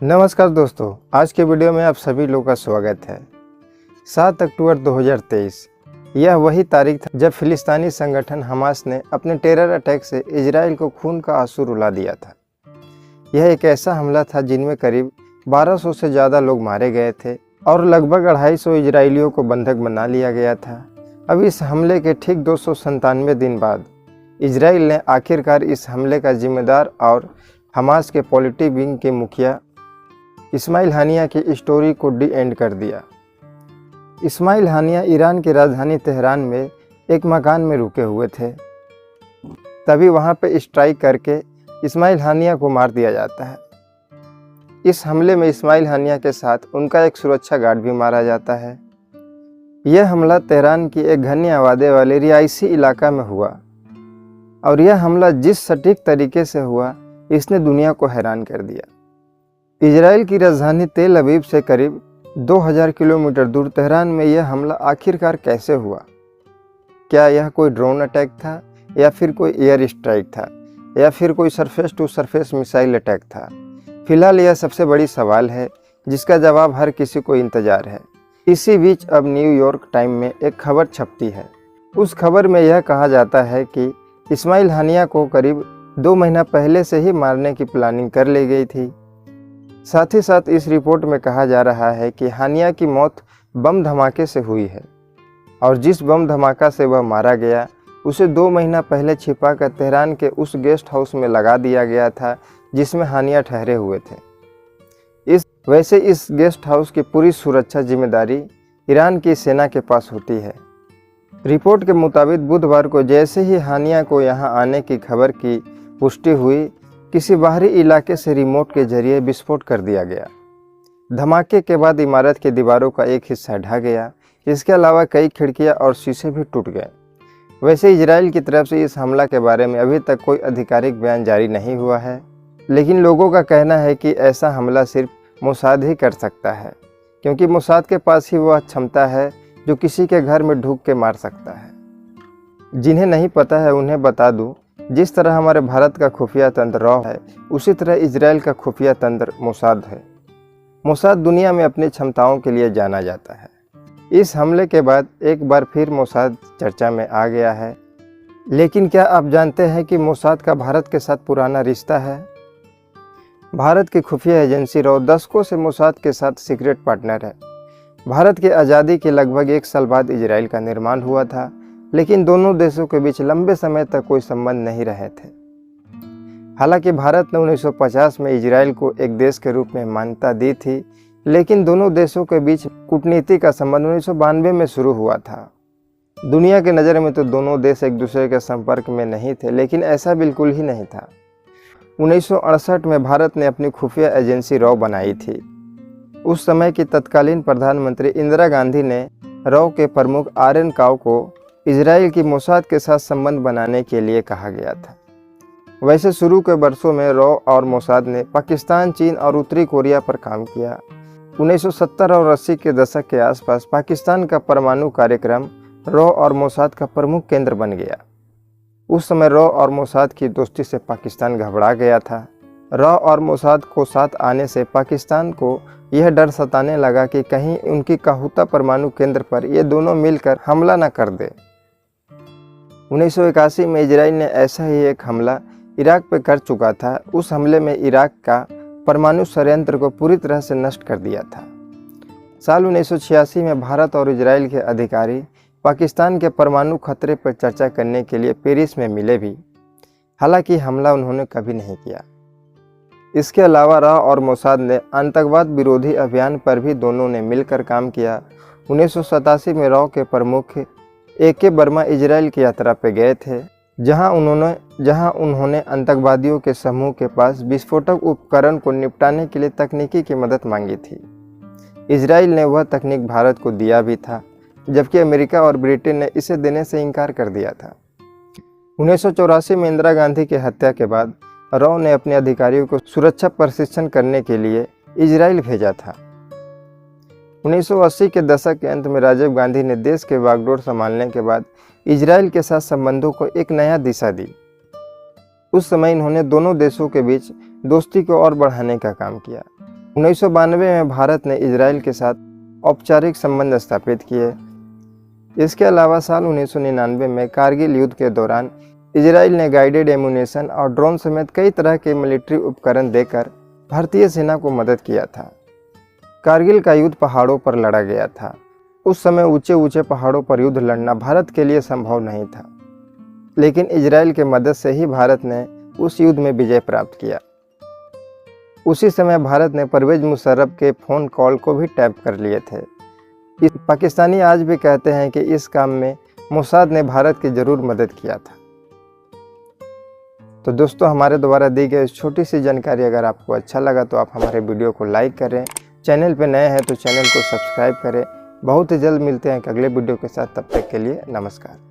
नमस्कार दोस्तों, आज के वीडियो में आप सभी लोगों का स्वागत है। 7 अक्टूबर 2023 यह वही तारीख था जब फिलिस्तीनी संगठन हमास ने अपने टेरर अटैक से इजराइल को खून का आंसू रुला दिया था। यह एक ऐसा हमला था जिनमें करीब 1200 से ज़्यादा लोग मारे गए थे और लगभग 250 इजरायलियों को बंधक बना लिया गया था। अब इस हमले के ठीक 297 दिन बाद इजराइल ने आखिरकार इस हमले का जिम्मेदार और हमास के पॉलिटिक विंग के मुखिया इस्माइल हानिया की स्टोरी को डी एंड कर दिया। इस्माइल हानिया ईरान की राजधानी तेहरान में एक मकान में रुके हुए थे। तभी वहां पे स्ट्राइक करके इस्माइल हानिया को मार दिया जाता है। इस हमले में इस्माइल हानिया के साथ उनका एक सुरक्षा गार्ड भी मारा जाता है। यह हमला तेहरान की एक घनी आबादी वाले रिहायशी इलाका में हुआ और यह हमला जिस सटीक तरीके से हुआ इसने दुनिया को हैरान कर दिया। इजराइल की राजधानी तेल अवीव से करीब 2000 किलोमीटर दूर तेहरान में यह हमला आखिरकार कैसे हुआ? क्या यह कोई ड्रोन अटैक था या फिर कोई एयर स्ट्राइक था या फिर कोई surface to surface missile attack था? फिलहाल यह सबसे बड़ी सवाल है जिसका जवाब हर किसी को इंतजार है। इसी बीच अब न्यूयॉर्क टाइम में एक खबर छपती है। उस खबर में यह कहा जाता है कि इस्माइल हानिया को करीब 2 महीना पहले से ही मारने की प्लानिंग कर ली गई थी। साथ ही साथ इस रिपोर्ट में कहा जा रहा है कि हानिया की मौत बम धमाके से हुई है और जिस बम धमाका से वह मारा गया उसे 2 महीना पहले छिपाकर तेहरान के उस गेस्ट हाउस में लगा दिया गया था जिसमें हानिया ठहरे हुए थे। वैसे इस गेस्ट हाउस की पूरी सुरक्षा जिम्मेदारी ईरान की सेना के पास होती है। रिपोर्ट के मुताबिक बुधवार को जैसे ही हानिया को यहाँ आने की खबर की पुष्टि हुई, किसी बाहरी इलाके से रिमोट के जरिए विस्फोट कर दिया गया। धमाके के बाद इमारत की दीवारों का एक हिस्सा ढह गया। इसके अलावा कई खिड़कियां और शीशे भी टूट गए। वैसे इजराइल की तरफ से इस हमला के बारे में अभी तक कोई आधिकारिक बयान जारी नहीं हुआ है, लेकिन लोगों का कहना है कि ऐसा हमला सिर्फ मोसाद ही कर सकता है, क्योंकि मोसाद के पास ही वह क्षमता है जो किसी के घर में ढुक के मार सकता है। जिन्हें नहीं पता है उन्हें बता दूं, जिस तरह हमारे भारत का खुफिया तंत्र रॉ है, उसी तरह इजराइल का खुफिया तंत्र मोसाद है। मोसाद दुनिया में अपनी क्षमताओं के लिए जाना जाता है। इस हमले के बाद एक बार फिर मोसाद चर्चा में आ गया है। लेकिन क्या आप जानते हैं कि मोसाद का भारत के साथ पुराना रिश्ता है? भारत की खुफिया एजेंसी रॉ दशकों से मोसाद के साथ सीक्रेट पार्टनर है। भारत की आज़ादी के लगभग 1 साल बाद इजराइल का निर्माण हुआ था, लेकिन दोनों देशों के बीच लंबे समय तक कोई संबंध नहीं रहे थे। हालांकि भारत ने 1950 में इजराइल को एक देश के रूप में मान्यता दी थी, लेकिन दोनों देशों के बीच कूटनीति का संबंध 1992 में शुरू हुआ था। दुनिया की नज़र में तो दोनों देश एक दूसरे के संपर्क में नहीं थे, लेकिन ऐसा बिल्कुल ही नहीं था। 1968 में भारत ने अपनी खुफिया एजेंसी रॉ बनाई थी। उस समय की तत्कालीन प्रधानमंत्री इंदिरा गांधी ने रॉ के प्रमुख आरएन काव को इजराइल की मोसाद के साथ संबंध बनाने के लिए कहा गया था। वैसे शुरू के वर्षों में रॉ और मोसाद ने पाकिस्तान, चीन और उत्तरी कोरिया पर काम किया। 1970 और 80 के दशक के आसपास पाकिस्तान का परमाणु कार्यक्रम रॉ और मोसाद का प्रमुख केंद्र बन गया। उस समय रॉ और मोसाद की दोस्ती से पाकिस्तान घबरा गया था। रॉ और मोसाद को साथ आने से पाकिस्तान को यह डर सताने लगा कि कहीं उनकी काहुता परमाणु केंद्र पर ये दोनों मिलकर हमला न कर दे। 1981 में इजराइल ने ऐसा ही एक हमला इराक पर कर चुका था। उस हमले में इराक का परमाणु षड्यंत्र को पूरी तरह से नष्ट कर दिया था। साल 1986 में भारत और इजराइल के अधिकारी पाकिस्तान के परमाणु खतरे पर चर्चा करने के लिए पेरिस में मिले भी, हालांकि हमला उन्होंने कभी नहीं किया। इसके अलावा रॉ और मोसाद ने आतंकवाद विरोधी अभियान पर भी दोनों ने मिलकर काम किया। 1987 में रॉ के प्रमुख AK वर्मा इजराइल की यात्रा पर गए थे, जहां उन्होंने आतंकवादियों के समूह के पास विस्फोटक उपकरण को निपटाने के लिए तकनीकी की मदद मांगी थी। इजराइल ने वह तकनीक भारत को दिया भी था, जबकि अमेरिका और ब्रिटेन ने इसे देने से इनकार कर दिया था। 1984 में इंदिरा गांधी की हत्या के बाद रॉ ने अपने अधिकारियों को सुरक्षा प्रशिक्षण करने के लिए इजराइल भेजा था। 1980 के दशक के अंत में राजीव गांधी ने देश के बागडोर संभालने के बाद इजराइल के साथ संबंधों को एक नया दिशा दी। उस समय इन्होंने दोनों देशों के बीच दोस्ती को और बढ़ाने का काम किया। 1992 में भारत ने इजराइल के साथ औपचारिक संबंध स्थापित किए। इसके अलावा साल 1999 में कारगिल युद्ध के दौरान इजराइल ने गाइडेड एम्यूनेशन और ड्रोन समेत कई तरह के मिलिट्री उपकरण देकर भारतीय सेना को मदद किया था। कारगिल का युद्ध पहाड़ों पर लड़ा गया था। उस समय ऊंचे ऊंचे पहाड़ों पर युद्ध लड़ना भारत के लिए संभव नहीं था, लेकिन इजराइल के मदद से ही भारत ने उस युद्ध में विजय प्राप्त किया। उसी समय भारत ने परवेज मुशर्रफ के फ़ोन कॉल को भी टैप कर लिए थे। पाकिस्तानी आज भी कहते हैं कि इस काम में मोसाद ने भारत की ज़रूर मदद किया था। तो दोस्तों, हमारे द्वारा दी गई इस छोटी सी जानकारी अगर आपको अच्छा लगा तो आप हमारे वीडियो को लाइक करें। चैनल पर नए हैं तो चैनल को सब्सक्राइब करें। बहुत ही जल्द मिलते हैं एक अगले वीडियो के साथ। तब तक के लिए नमस्कार।